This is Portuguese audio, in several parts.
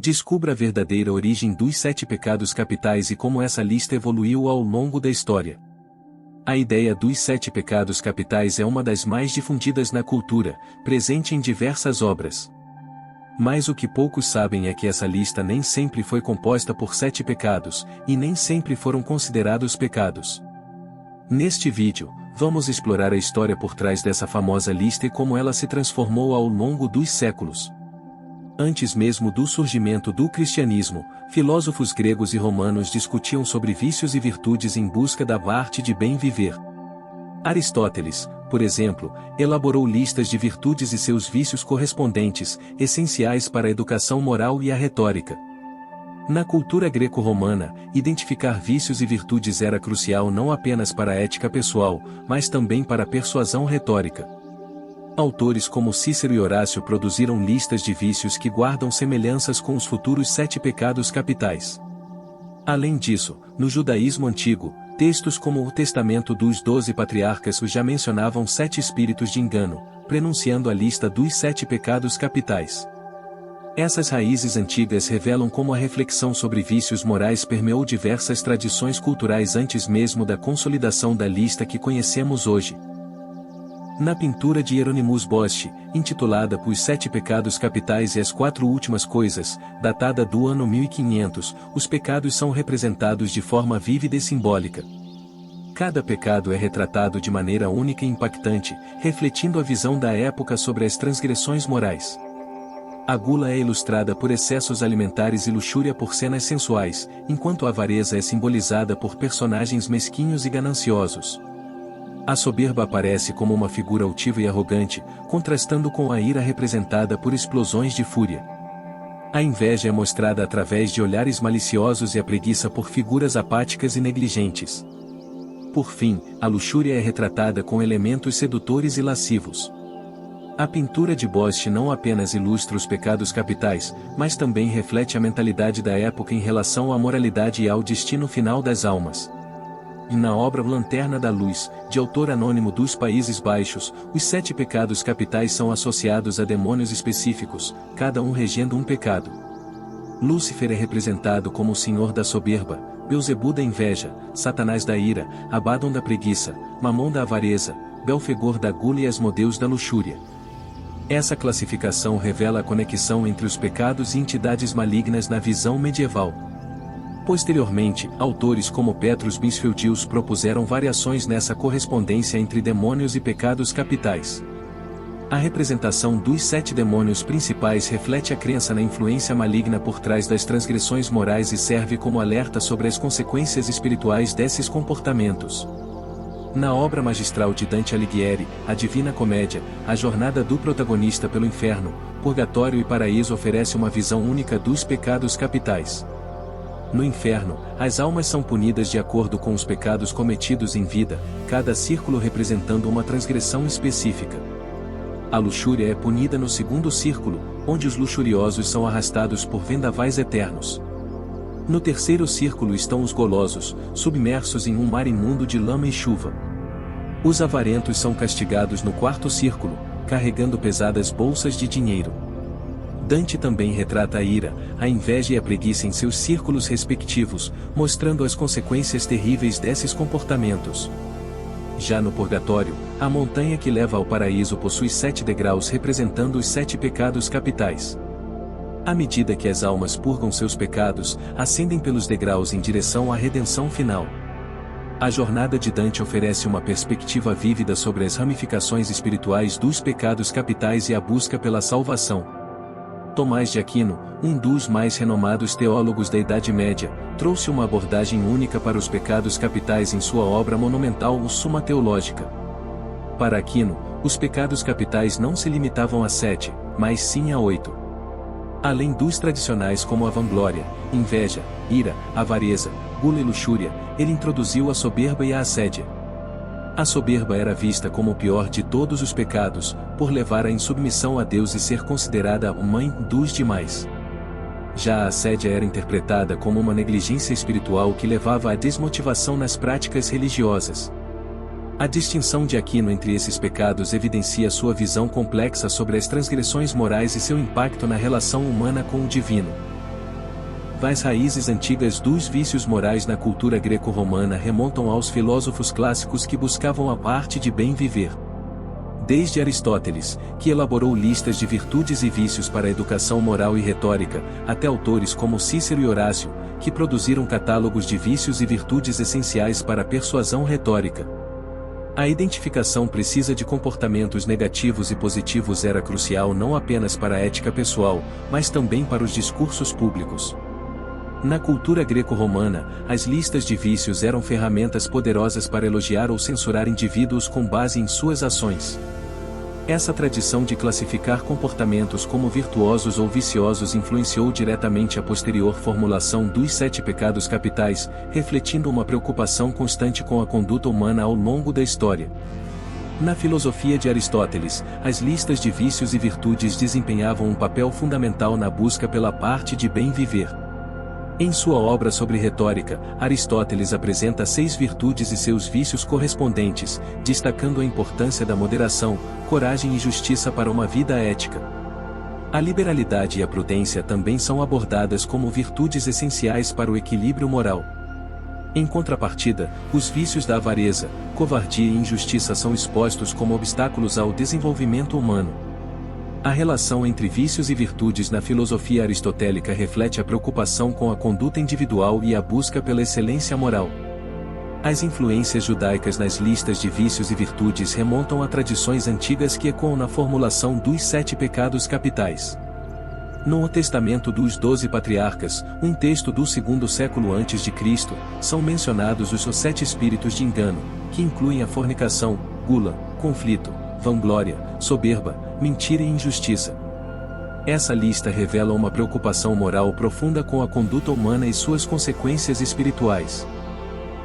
Descubra a verdadeira origem dos 7 pecados capitais e como essa lista evoluiu ao longo da história. A ideia dos 7 pecados capitais é uma das mais difundidas na cultura, presente em diversas obras. Mas o que poucos sabem é que essa lista nem sempre foi composta por 7 pecados, e nem sempre foram considerados pecados. Neste vídeo, vamos explorar a história por trás dessa famosa lista e como ela se transformou ao longo dos séculos. Antes mesmo do surgimento do cristianismo, filósofos gregos e romanos discutiam sobre vícios e virtudes em busca da arte de bem viver. Aristóteles, por exemplo, elaborou listas de virtudes e seus vícios correspondentes, essenciais para a educação moral e a retórica. Na cultura greco-romana, identificar vícios e virtudes era crucial não apenas para a ética pessoal, mas também para a persuasão retórica. Autores como Cícero e Horácio produziram listas de vícios que guardam semelhanças com os futuros 7 pecados capitais. Além disso, no judaísmo antigo, textos como o Testamento dos 12 Patriarcas já mencionavam 7 espíritos de engano, prenunciando a lista dos 7 pecados capitais. Essas raízes antigas revelam como a reflexão sobre vícios morais permeou diversas tradições culturais antes mesmo da consolidação da lista que conhecemos hoje. Na pintura de Hieronymus Bosch, intitulada Os 7 Pecados Capitais e as 4 Últimas Coisas, datada do ano 1500, os pecados são representados de forma vívida e simbólica. Cada pecado é retratado de maneira única e impactante, refletindo a visão da época sobre as transgressões morais. A gula é ilustrada por excessos alimentares e luxúria por cenas sensuais, enquanto a avareza é simbolizada por personagens mesquinhos e gananciosos. A soberba aparece como uma figura altiva e arrogante, contrastando com a ira representada por explosões de fúria. A inveja é mostrada através de olhares maliciosos e a preguiça por figuras apáticas e negligentes. Por fim, a luxúria é retratada com elementos sedutores e lascivos. A pintura de Bosch não apenas ilustra os pecados capitais, mas também reflete a mentalidade da época em relação à moralidade e ao destino final das almas. Na obra Lanterna da Luz, de autor anônimo dos Países Baixos, os 7 pecados capitais são associados a demônios específicos, cada um regendo um pecado. Lúcifer é representado como o senhor da soberba, Beelzebu da inveja, Satanás da ira, Abadon da preguiça, Mamon da avareza, Belfegor da gula e Asmodeus da luxúria. Essa classificação revela a conexão entre os pecados e entidades malignas na visão medieval. Posteriormente, autores como Petrus Binsfeldius propuseram variações nessa correspondência entre demônios e pecados capitais. A representação dos 7 demônios principais reflete a crença na influência maligna por trás das transgressões morais e serve como alerta sobre as consequências espirituais desses comportamentos. Na obra magistral de Dante Alighieri, A Divina Comédia, a jornada do protagonista pelo inferno, purgatório e paraíso oferece uma visão única dos pecados capitais. No inferno, as almas são punidas de acordo com os pecados cometidos em vida, cada círculo representando uma transgressão específica. A luxúria é punida no segundo círculo, onde os luxuriosos são arrastados por vendavais eternos. No terceiro círculo estão os golosos, submersos em um mar imundo de lama e chuva. Os avarentos são castigados no quarto círculo, carregando pesadas bolsas de dinheiro. Dante também retrata a ira, a inveja e a preguiça em seus círculos respectivos, mostrando as consequências terríveis desses comportamentos. Já no purgatório, a montanha que leva ao paraíso possui 7 degraus representando os 7 pecados capitais. À medida que as almas purgam seus pecados, ascendem pelos degraus em direção à redenção final. A jornada de Dante oferece uma perspectiva vívida sobre as ramificações espirituais dos pecados capitais e a busca pela salvação. Tomás de Aquino, um dos mais renomados teólogos da Idade Média, trouxe uma abordagem única para os pecados capitais em sua obra monumental O Summa Theologica. Para Aquino, os pecados capitais não se limitavam a 7, mas sim a 8. Além dos tradicionais como a vanglória, inveja, ira, avareza, gula e luxúria, ele introduziu a soberba e a assédia. A soberba era vista como o pior de todos os pecados, por levar à insubmissão a Deus e ser considerada a mãe dos demais. Já a assédia era interpretada como uma negligência espiritual que levava à desmotivação nas práticas religiosas. A distinção de Aquino entre esses pecados evidencia sua visão complexa sobre as transgressões morais e seu impacto na relação humana com o divino. As raízes antigas dos vícios morais na cultura greco-romana remontam aos filósofos clássicos que buscavam a arte de bem viver. Desde Aristóteles, que elaborou listas de virtudes e vícios para a educação moral e retórica, até autores como Cícero e Horácio, que produziram catálogos de vícios e virtudes essenciais para a persuasão retórica. A identificação precisa de comportamentos negativos e positivos era crucial não apenas para a ética pessoal, mas também para os discursos públicos. Na cultura greco-romana, as listas de vícios eram ferramentas poderosas para elogiar ou censurar indivíduos com base em suas ações. Essa tradição de classificar comportamentos como virtuosos ou viciosos influenciou diretamente a posterior formulação dos 7 pecados capitais, refletindo uma preocupação constante com a conduta humana ao longo da história. Na filosofia de Aristóteles, as listas de vícios e virtudes desempenhavam um papel fundamental na busca pela arte de bem viver. Em sua obra sobre retórica, Aristóteles apresenta 6 virtudes e seus vícios correspondentes, destacando a importância da moderação, coragem e justiça para uma vida ética. A liberalidade e a prudência também são abordadas como virtudes essenciais para o equilíbrio moral. Em contrapartida, os vícios da avareza, covardia e injustiça são expostos como obstáculos ao desenvolvimento humano. A relação entre vícios e virtudes na filosofia aristotélica reflete a preocupação com a conduta individual e a busca pela excelência moral. As influências judaicas nas listas de vícios e virtudes remontam a tradições antigas que ecoam na formulação dos 7 pecados capitais. No Testamento dos 12 Patriarcas, um texto do 2º século a.C., são mencionados os 7 espíritos de engano, que incluem a fornicação, gula, conflito, vanglória, soberba, mentira e injustiça. Essa lista revela uma preocupação moral profunda com a conduta humana e suas consequências espirituais.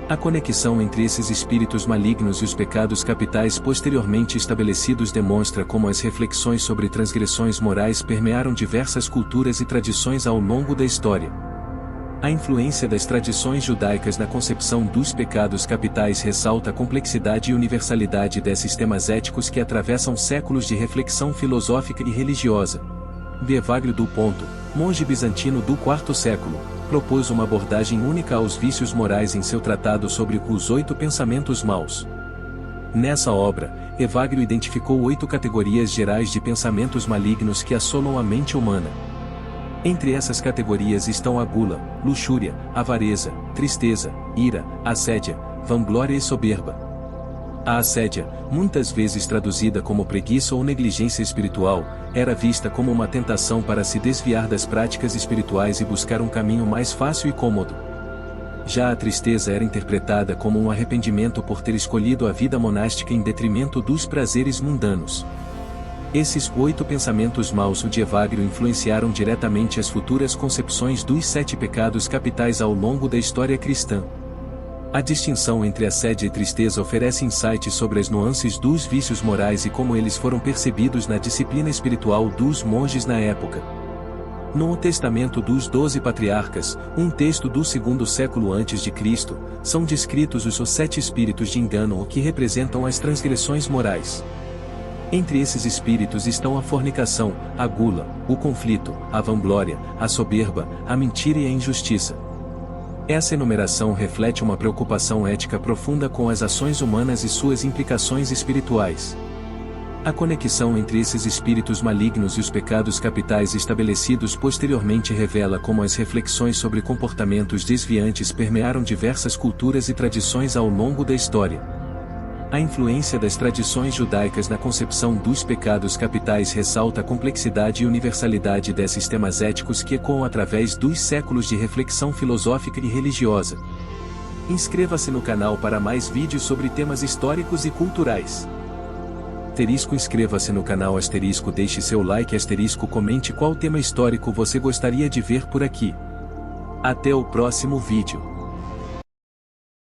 A conexão entre esses espíritos malignos e os pecados capitais posteriormente estabelecidos demonstra como as reflexões sobre transgressões morais permearam diversas culturas e tradições ao longo da história. A influência das tradições judaicas na concepção dos pecados capitais ressalta a complexidade e universalidade desses temas éticos que atravessam séculos de reflexão filosófica e religiosa. Evagrio do Ponto, monge bizantino do IV século, propôs uma abordagem única aos vícios morais em seu tratado sobre os 8 pensamentos maus. Nessa obra, Evagrio identificou 8 categorias gerais de pensamentos malignos que assolam a mente humana. Entre essas categorias estão a gula, luxúria, avareza, tristeza, ira, assédia, vanglória e soberba. A assédia, muitas vezes traduzida como preguiça ou negligência espiritual, era vista como uma tentação para se desviar das práticas espirituais e buscar um caminho mais fácil e cômodo. Já a tristeza era interpretada como um arrependimento por ter escolhido a vida monástica em detrimento dos prazeres mundanos. Esses 8 pensamentos maus de Evagrio influenciaram diretamente as futuras concepções dos 7 pecados capitais ao longo da história cristã. A distinção entre assédia e tristeza oferece insights sobre as nuances dos vícios morais e como eles foram percebidos na disciplina espiritual dos monges na época. No Testamento dos 12 Patriarcas, um texto do 2º século a.C., são descritos os 7 espíritos de engano que representam as transgressões morais. Entre esses espíritos estão a fornicação, a gula, o conflito, a vanglória, a soberba, a mentira e a injustiça. Essa enumeração reflete uma preocupação ética profunda com as ações humanas e suas implicações espirituais. A conexão entre esses espíritos malignos e os pecados capitais estabelecidos posteriormente revela como as reflexões sobre comportamentos desviantes permearam diversas culturas e tradições ao longo da história. A influência das tradições judaicas na concepção dos pecados capitais ressalta a complexidade e universalidade desses temas éticos que ecoam através dos séculos de reflexão filosófica e religiosa. Inscreva-se no canal para mais vídeos sobre temas históricos e culturais. Inscreva-se no canal. Deixe seu like. Comente qual tema histórico você gostaria de ver por aqui. Até o próximo vídeo.